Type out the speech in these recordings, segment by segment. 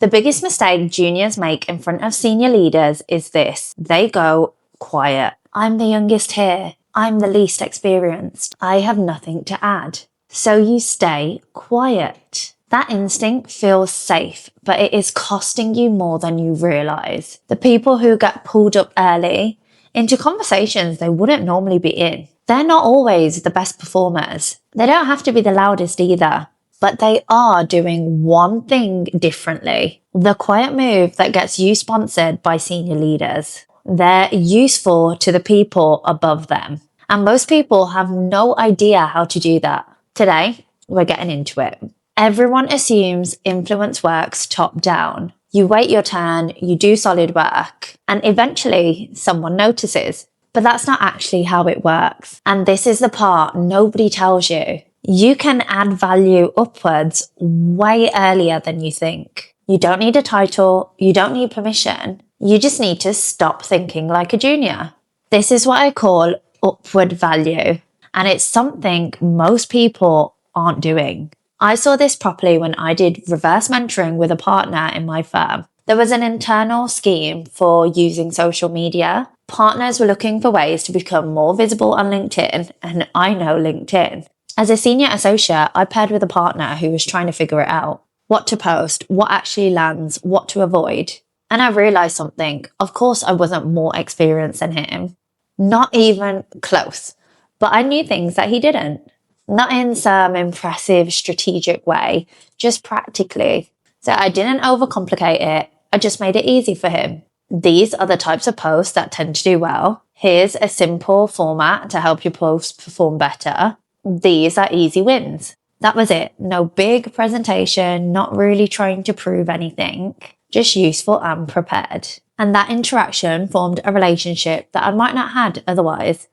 The biggest mistake juniors make in front of senior leaders is this. They go quiet. I'm the youngest here. I'm the least experienced. I have nothing to add. So you stay quiet. That instinct feels safe, but it is costing you more than you realize. The people who get pulled up early into conversations they wouldn't normally be in, they're not always the best performers. They don't have to be the loudest either, but they are doing one thing differently. The quiet move that gets you sponsored by senior leaders. They're useful to the people above them. And most people have no idea how to do that. Today, we're getting into it. Everyone assumes influence works top down. You wait your turn, you do solid work, and eventually someone notices. But that's not actually how it works. And this is the part nobody tells you. You can add value upwards way earlier than you think. You don't need a title, you don't need permission. You just need to stop thinking like a junior. This is what I call upward value, and it's something most people aren't doing. I saw this properly when I did reverse mentoring with a partner in my firm. There was an internal scheme for using social media. Partners were looking for ways to become more visible on LinkedIn, and I know LinkedIn. As a senior associate, I paired with a partner who was trying to figure it out. What to post, what actually lands, what to avoid. And I realized something. Of course, I wasn't more experienced than him. Not even close. But I knew things that he didn't. Not in some impressive strategic way, just practically. So I didn't overcomplicate it. I just made it easy for him. These are the types of posts that tend to do well. Here's a simple format to help your posts perform better. These are easy wins. That was it. No big presentation, not really trying to prove anything. Just useful and prepared. And that interaction formed a relationship that I might not have had otherwise.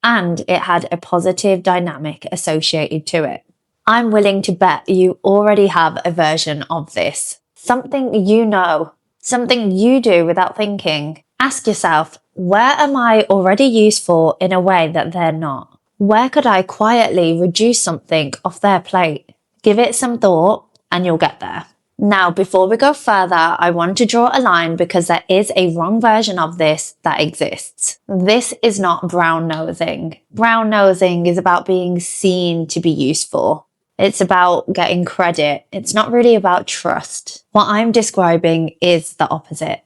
And it had a positive dynamic associated to it. I'm willing to bet you already have a version of this. Something you know, something you do without thinking. Ask yourself, where am I already useful in a way that they're not? Where could I quietly reduce something off their plate? Give it some thought and you'll get there. Now, before we go further, I want to draw a line because there is a wrong version of this that exists. This is not brown nosing. Brown nosing is about being seen to be useful. It's about getting credit. It's not really about trust. What I'm describing is the opposite.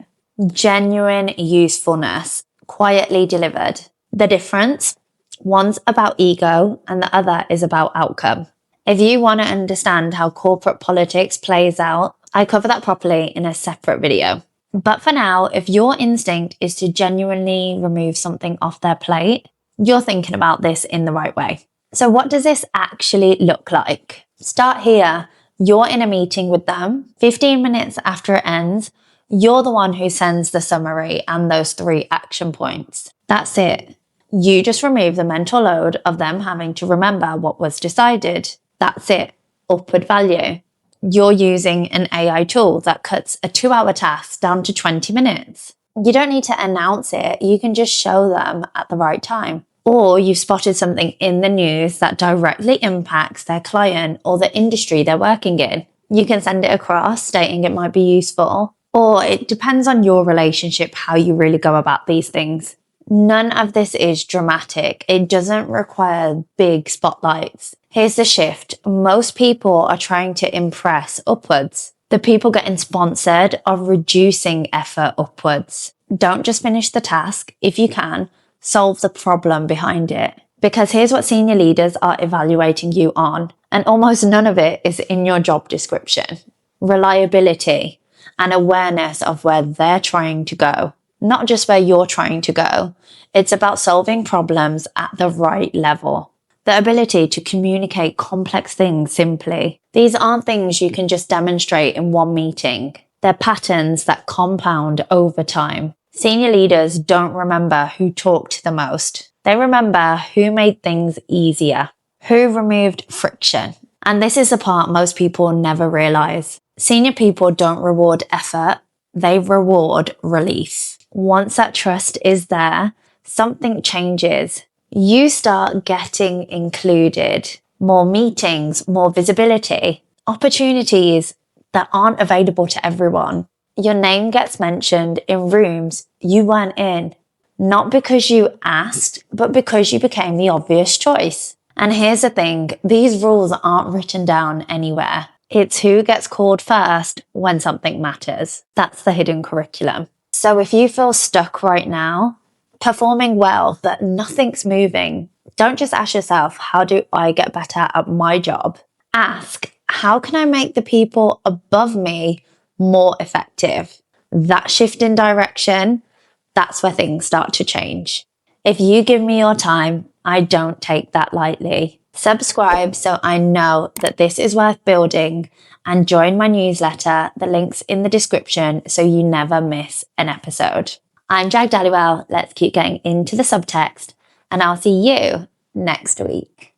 Genuine usefulness, quietly delivered. The difference? One's about ego and the other is about outcome. If you want to understand how corporate politics plays out, I cover that properly in a separate video. But for now, if your instinct is to genuinely remove something off their plate, you're thinking about this in the right way. So what does this actually look like? Start here. You're in a meeting with them. 15 minutes after it ends, you're the one who sends the summary and those 3 action points. That's it. You just remove the mental load of them having to remember what was decided. That's it. Upward value. You're using an AI tool that cuts a 2-hour task down to 20 minutes. You don't need to announce it. You can just show them at the right time. Or you've spotted something in the news that directly impacts their client or the industry they're working in. You can send it across stating it might be useful. Or it depends on your relationship, how you really go about these things. None of this is dramatic. It doesn't require big spotlights. Here's the shift. Most people are trying to impress upwards. The people getting sponsored are reducing effort upwards. Don't just finish the task. If you can, solve the problem behind it. Because here's what senior leaders are evaluating you on, and almost none of it is in your job description. Reliability and awareness of where they're trying to go. Not just where you're trying to go. It's about solving problems at the right level. The ability to communicate complex things simply. These aren't things you can just demonstrate in one meeting. They're patterns that compound over time. Senior leaders don't remember who talked the most. They remember who made things easier, who removed friction. And this is the part most people never realize. Senior people don't reward effort, they reward release. Once that trust is there, something changes. You start getting included. More meetings, more visibility, opportunities that aren't available to everyone. Your name gets mentioned in rooms you weren't in, not because you asked, but because you became the obvious choice. And here's the thing, these rules aren't written down anywhere. It's who gets called first when something matters. That's the hidden curriculum. So if you feel stuck right now, performing well, but nothing's moving, don't just ask yourself, how do I get better at my job? Ask, how can I make the people above me more effective? That shift in direction, that's where things start to change. If you give me your time, I don't take that lightly. Subscribe so I know that this is worth building, and join my newsletter. The link's in the description so you never miss an episode. I'm Jag Dallywell. Let's keep getting into the subtext, and I'll see you next week.